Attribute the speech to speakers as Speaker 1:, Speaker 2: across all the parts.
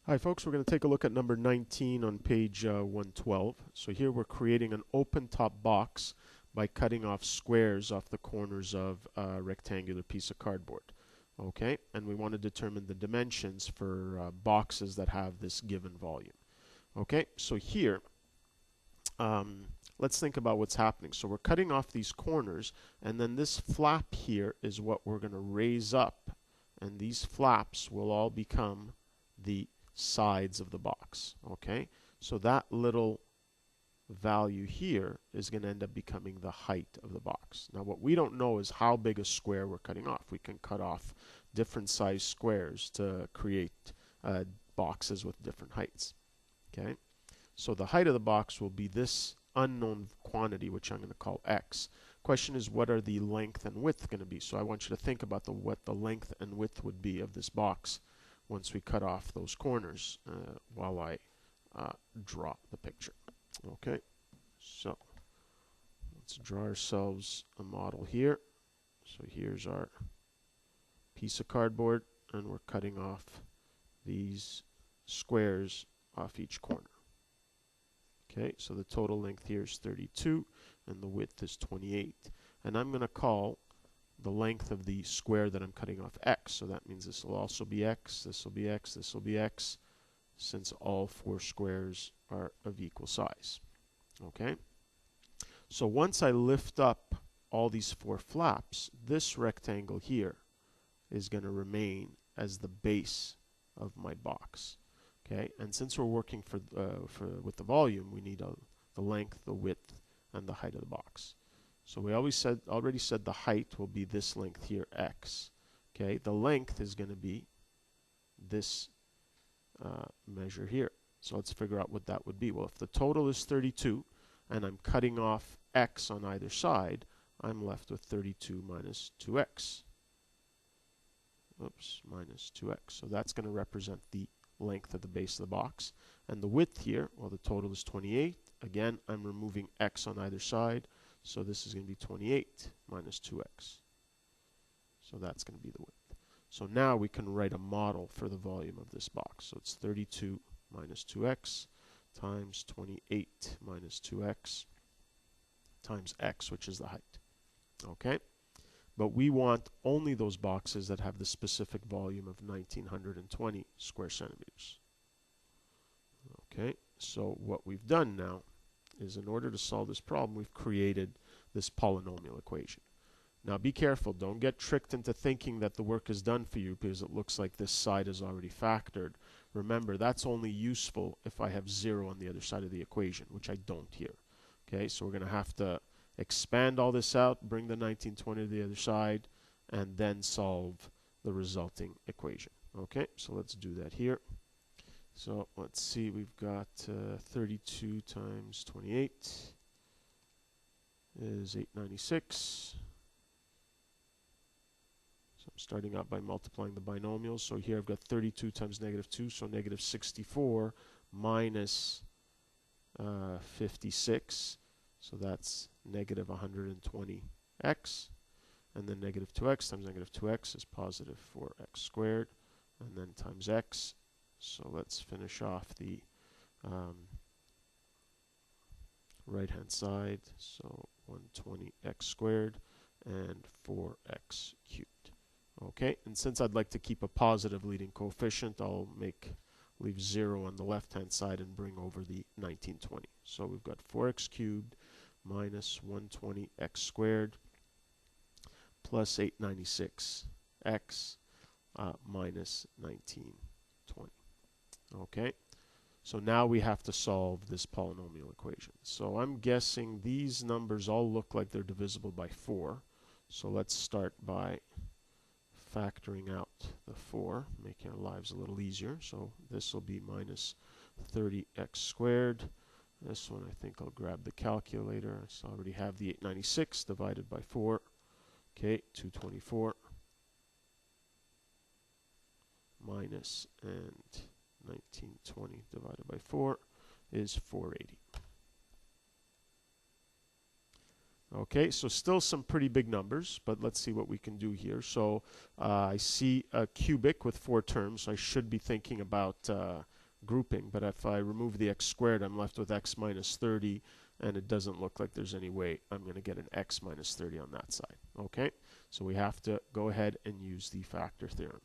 Speaker 1: Hi folks, we're going to take a look at number 19 on page 112. So here we're creating an open top box by cutting off squares off the corners of a rectangular piece of cardboard. Okay, and we want to determine the dimensions for boxes that have this given volume. Okay, so here, let's think about what's happening. So we're cutting off these corners, and then this flap here is what we're going to raise up, and these flaps will all become the sides of the box. Okay, so that little value here is going to end up becoming the height of the box. Now what we don't know is how big a square we're cutting off. We can cut off different size squares to create boxes with different heights. Okay, so the height of the box will be this unknown quantity, which I'm going to call x. Question is, what are the length and width going to be? So I want you to think about what the length and width would be of this box once we cut off those corners while I draw the picture. Okay, so let's draw ourselves a model here. So here's our piece of cardboard, and we're cutting off these squares off each corner. Okay, so the total length here is 32 and the width is 28. And I'm going to call the length of the square that I'm cutting off x. So that means this will also be x, this will be x, this will be x, since all four squares are of equal size. Okay? So once I lift up all these four flaps, this rectangle here is going to remain as the base of my box. Okay? And since we're working with the volume, we need the length, the width, and the height of the box. So we already said the height will be this length here, x. Okay, the length is going to be this measure here. So let's figure out what that would be. Well, if the total is 32 and I'm cutting off x on either side, I'm left with 32 minus 2x. Oops, minus 2x. So that's going to represent the length of the base of the box. And the width here, well, the total is 28. Again, I'm removing x on either side. So this is going to be 28 minus 2x. So that's going to be the width. So now we can write a model for the volume of this box. So it's 32 minus 2x times 28 minus 2x times x, which is the height. Okay? But we want only those boxes that have the specific volume of 1920 square centimeters. Okay? So what we've done now is, in order to solve this problem, we've created this polynomial equation. Now be careful, don't get tricked into thinking that the work is done for you because it looks like this side is already factored. Remember, that's only useful if I have 0 on the other side of the equation, which I don't here. Okay, so we're going to have to expand all this out, bring the 1920 to the other side, and then solve the resulting equation. Okay, so let's do that here. So let's see, we've got 32 times 28 is 896. So I'm starting out by multiplying the binomials. So here I've got 32 times negative 2, so negative 64 minus 56. So that's negative 120x. And then negative 2x times negative 2x is positive 4x squared. And then times x. So let's finish off the right-hand side. So 120x squared and 4x cubed. Okay, and since I'd like to keep a positive leading coefficient, I'll leave 0 on the left-hand side and bring over the 1920. So we've got 4x cubed minus 120x squared plus 896x minus 1920. Okay, so now we have to solve this polynomial equation. So I'm guessing these numbers all look like they're divisible by 4. So let's start by factoring out the 4, making our lives a little easier. So this will be minus 30x squared. This one, I think I'll grab the calculator. So I already have the 896 divided by 4. Okay, 224 minus and 1920 divided by 4 is 480. Okay, so still some pretty big numbers, but let's see what we can do here. So I see a cubic with 4 terms, so I should be thinking about grouping, but if I remove the x squared, I'm left with x minus 30, and it doesn't look like there's any way I'm going to get an x minus 30 on that side. Okay, so we have to go ahead and use the factor theorem.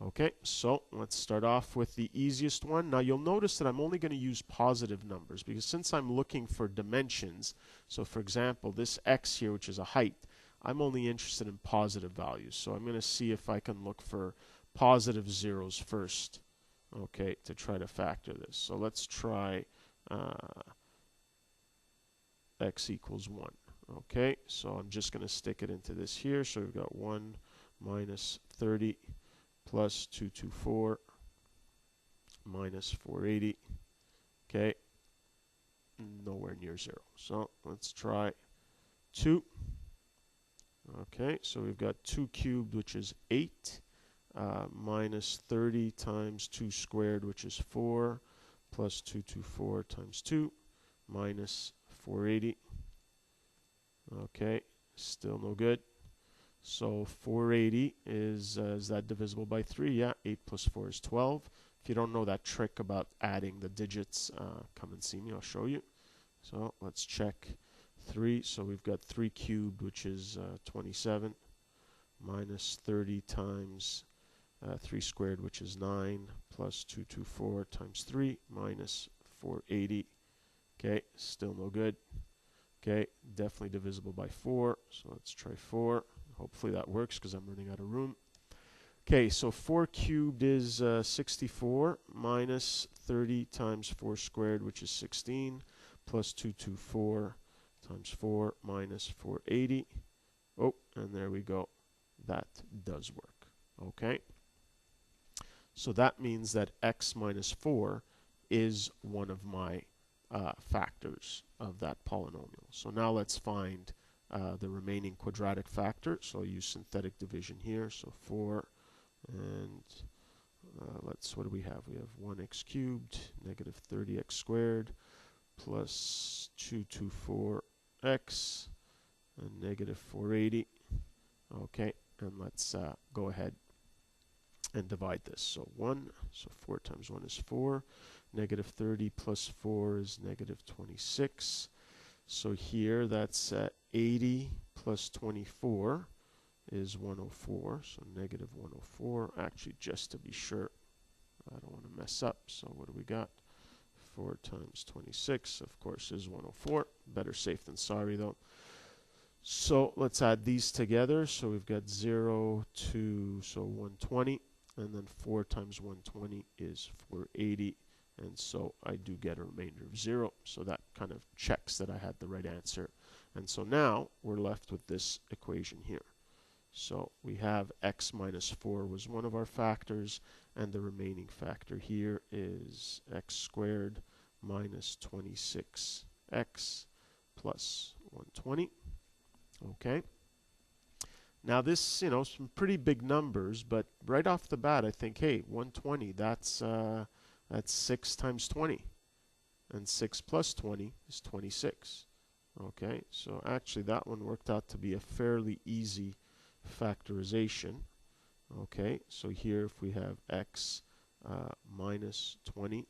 Speaker 1: Okay, so let's start off with the easiest one. Now you'll notice that I'm only going to use positive numbers because since I'm looking for dimensions, so for example, this x here, which is a height, I'm only interested in positive values. So I'm going to see if I can look for positive zeros first, okay, to try to factor this. So let's try x equals 1. Okay, so I'm just going to stick it into this here. So we've got 1 minus 30 plus 224 minus 480. Okay, nowhere near 0. So let's try 2. Okay, so we've got 2 cubed, which is 8, minus 30 times 2 squared, which is 4, plus 224 times 2, minus 480. Okay, still no good. So 480 is that divisible by 3? Yeah, 8 plus 4 is 12. If you don't know that trick about adding the digits, come and see me, I'll show you. So let's check 3. So we've got 3 cubed, which is 27, minus 30 times 3 squared, which is 9, plus 224 times 3, minus 480. Okay, still no good. Okay, definitely divisible by 4. So let's try 4. Hopefully that works because I'm running out of room. Okay, so 4 cubed is 64 minus 30 times 4 squared, which is 16, plus 224 times 4 minus 480. Oh, and there we go. That does work. Okay. So that means that x minus 4 is one of my factors of that polynomial. So now let's find the remaining quadratic factor. So I'll use synthetic division here. So 4 and what do we have? We have 1x cubed, negative 30x squared, plus 224x, and negative 480. Okay, and let's go ahead and divide this. So 1, so 4 times 1 is 4. Negative 30 plus 4 is negative 26. So here that's 80 plus 24 is 104. So negative 104. Actually, just to be sure, I don't want to mess up. So what do we got? 4 times 26, of course, is 104. Better safe than sorry, though. So let's add these together. So we've got 0, 2, so 120. And then 4 times 120 is 480. And so I do get a remainder of 0. So that kind of checks that I had the right answer. And so now we're left with this equation here. So we have x minus 4 was one of our factors, and the remaining factor here is x squared minus 26x plus 120. Okay. Now this, some pretty big numbers, but right off the bat I think, hey, 120, that's 6 times 20, and 6 plus 20 is 26. Okay, so actually that one worked out to be a fairly easy factorization. Okay, so here if we have x minus 20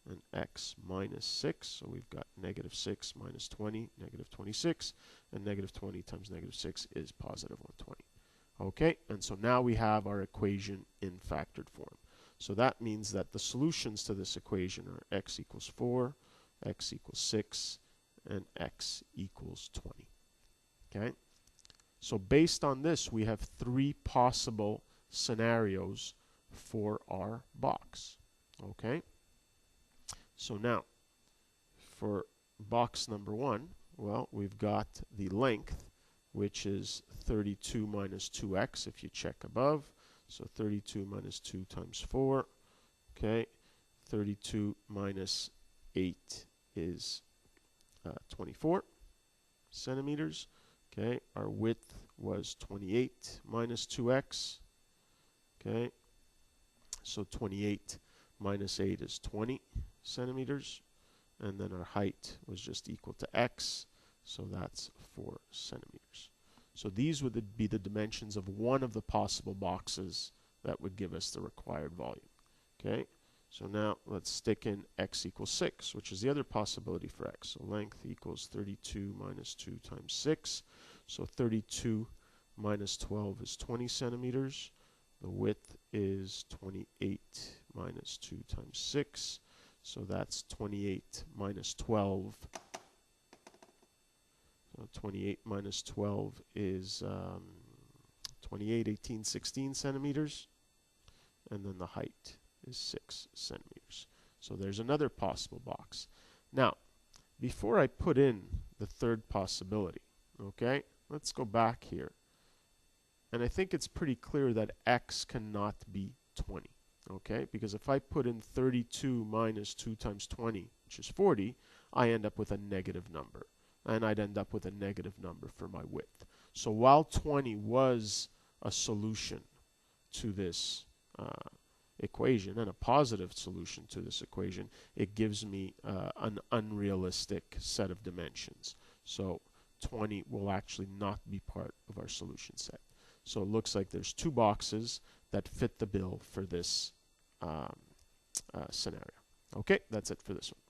Speaker 1: and x minus 6, so we've got negative 6 minus 20, negative 26, and negative 20 times negative 6 is positive 120. Okay, and so now we have our equation in factored form. So that means that the solutions to this equation are x equals 4, x equals 6, and x equals 20. Okay? So based on this, we have 3 possible scenarios for our box. Okay? So now, for box number 1, well, we've got the length, which is 32 minus 2x if you check above. So 32 minus 2 times 4. Okay, 32 minus 8 is 24 centimeters. Okay, our width was 28 minus 2x. Okay, so 28 minus 8 is 20 centimeters. And then our height was just equal to x. So that's 4 centimeters. So these would be the dimensions of one of the possible boxes that would give us the required volume. Okay, so now let's stick in x equals 6, which is the other possibility for x. So length equals 32 minus 2 times 6. So 32 minus 12 is 20 centimeters. The width is 28 minus 2 times 6. So that's 28 minus 12. So 28 minus 12 is 28, 18, 16 centimeters. And then the height is 6 centimeters. So there's another possible box. Now, before I put in the third possibility, okay, let's go back here. And I think it's pretty clear that x cannot be 20, okay? Because if I put in 32 minus 2 times 20, which is 40, I end up with a negative number. And I'd end up with a negative number for my width. So while 20 was a solution to this equation, and a positive solution to this equation, it gives me an unrealistic set of dimensions. So 20 will actually not be part of our solution set. So it looks like there's two boxes that fit the bill for this scenario. Okay, that's it for this one.